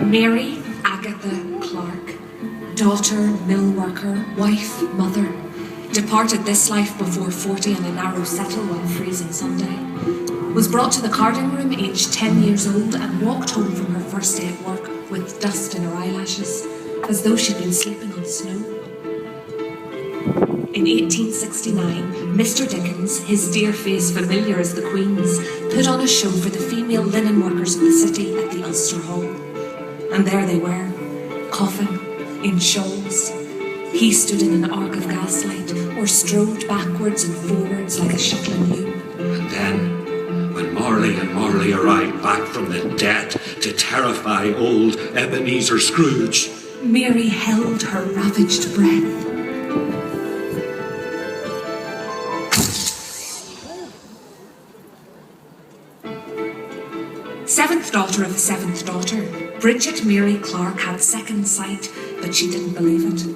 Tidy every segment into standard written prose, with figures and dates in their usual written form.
Mary Agatha Clark, daughter, mill worker, wife, mother, departed this life before 40 on a narrow settle one freezing Sunday, was brought to the carding room aged 10 years old and walked home from her first day at work with dust in her eyelashes, as though she'd been sleeping on snow. In 1869, Mr. Dickens, his dear face familiar as the Queen's, put on a show for the female linen workers of the city at the Ulster Hall. And there they were, coughing, in shawls. He stood in an arc of gaslight, or strode backwards and forwards like a shuttling loon. And then, when Marley and Marley arrived back from the dead to terrify old Ebenezer Scrooge, Mary held her ravaged breath. Seventh daughter of a seventh daughter, Bridget Mary Clark had second sight, but she didn't believe it.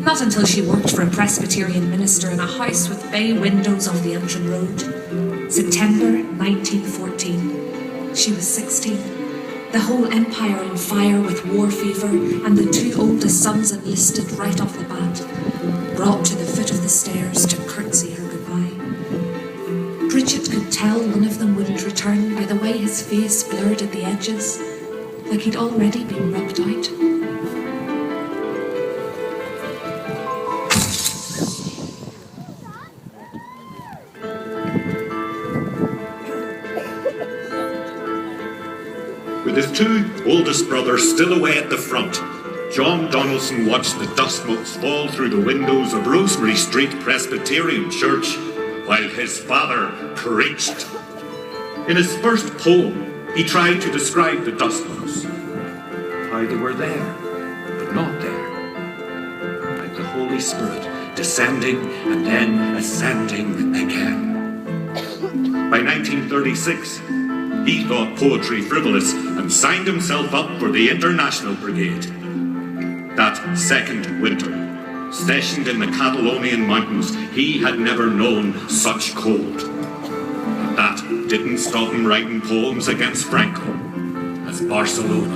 Not until she worked for a Presbyterian minister in a house with bay windows off the Antrim Road. September 1914. She was 16. The whole empire on fire with war fever, and the two oldest sons enlisted right off the bat, brought to the foot of the stairs to curtsy her goodbye. Bridget could tell one of them wouldn't return by the way his face blurred at the edges, like he'd already been rubbed out. with his two oldest brothers still away at the front, John Donaldson watched the dust motes fall through the windows of Rosemary Street Presbyterian Church while his father preached. In his first poem, he tried to describe the dust motes, how they were there, but not there, like the Holy Spirit descending and then ascending again. By 1936, he thought poetry frivolous and signed himself up for the International Brigade. That second winter, stationed in the Catalonian mountains, he had never known such cold. But that didn't stop him writing poems against Franco as Barcelona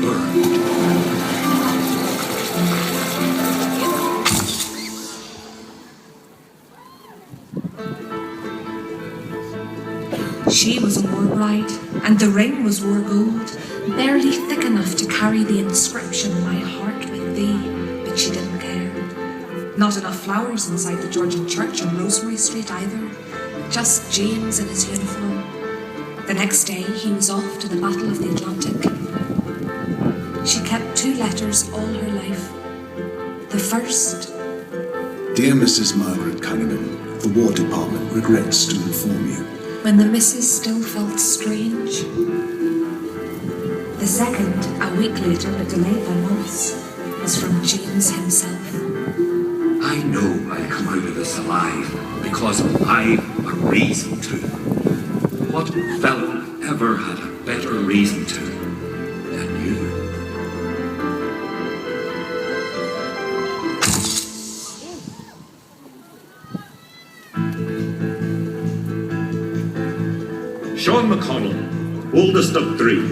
burned. She was a war bride, and the ring was war gold, barely thick enough to carry the inscription, "My heart with thee," but she didn't care. Not enough flowers inside the Georgian church on Rosemary Street either, just James in his uniform. The next day he was off to the Battle of the Atlantic. She kept 2 letters all her life. The first: Dear Mrs. Margaret Cunningham, the War Department regrets to inform you. When the missus still felt strange. The second, a week later but delayed by months, was from James himself. I know I'll come out of this alive because I've a reason to. What fellow ever had a better reason to than you? Sean McConnell, oldest of 3,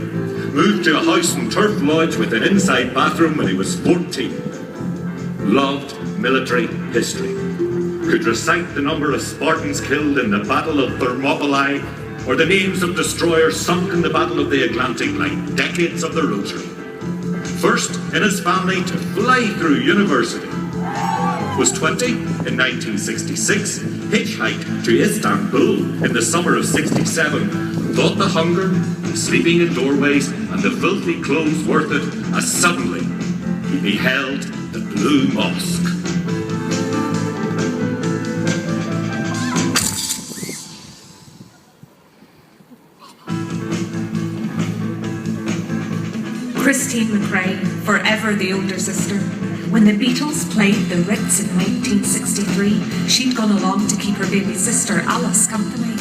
moved to a house in Turf Lodge with an inside bathroom when he was 14. Loved military history. Could recite the number of Spartans killed in the Battle of Thermopylae, or the names of destroyers sunk in the Battle of the Atlantic like decades of the Rosary. First in his family to fly through university. was 20 in 1966, hitchhiked to Istanbul in the summer of 67, thought the hunger, the sleeping in doorways, and the filthy clothes worth it, as suddenly he beheld the Blue Mosque. Christine McRae, forever the older sister. When the Beatles played the Ritz in 1963, she'd gone along to keep her baby sister Alice company.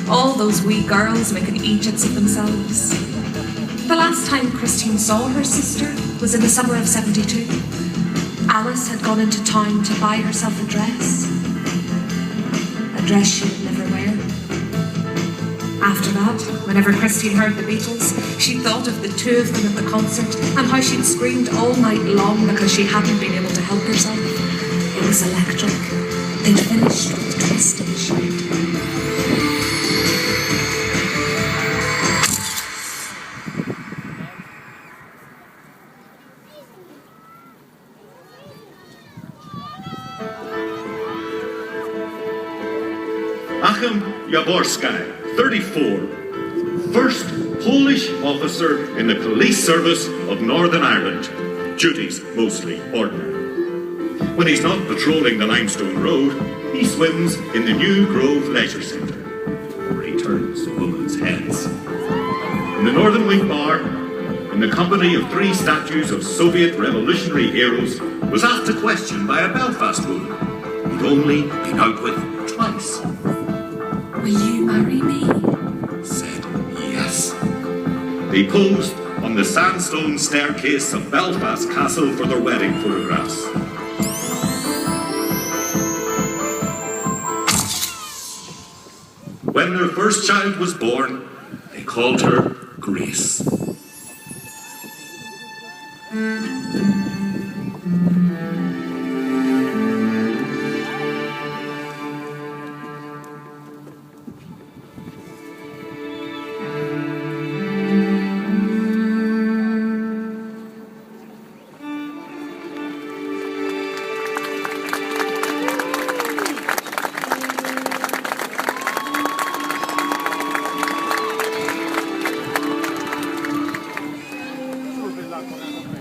All those wee girls making Egypts of themselves. The last time Christine saw her sister was in the summer of 72. Alice had gone into town to buy herself a dress she would never wear. After that, whenever Christine heard the Beatles, she thought of the two of them at the concert and how she'd screamed all night long because she hadn't been able to help herself. It was electric. They'd finished with Twist in the Shade. Achim Jaworski, 34, first Polish officer in the police service of Northern Ireland. Duties mostly ordinary. When he's not patrolling the Limestone Road, he swims in the New Grove Leisure Centre, where he turns women's heads. In the Northern Wing Bar, in the company of 3 statues of Soviet revolutionary heroes, was asked a question by a Belfast woman he'd only been out with twice. Will you marry me? Said yes. They posed on the sandstone staircase of Belfast Castle for their wedding photographs. When their first child was born, they called her Grace.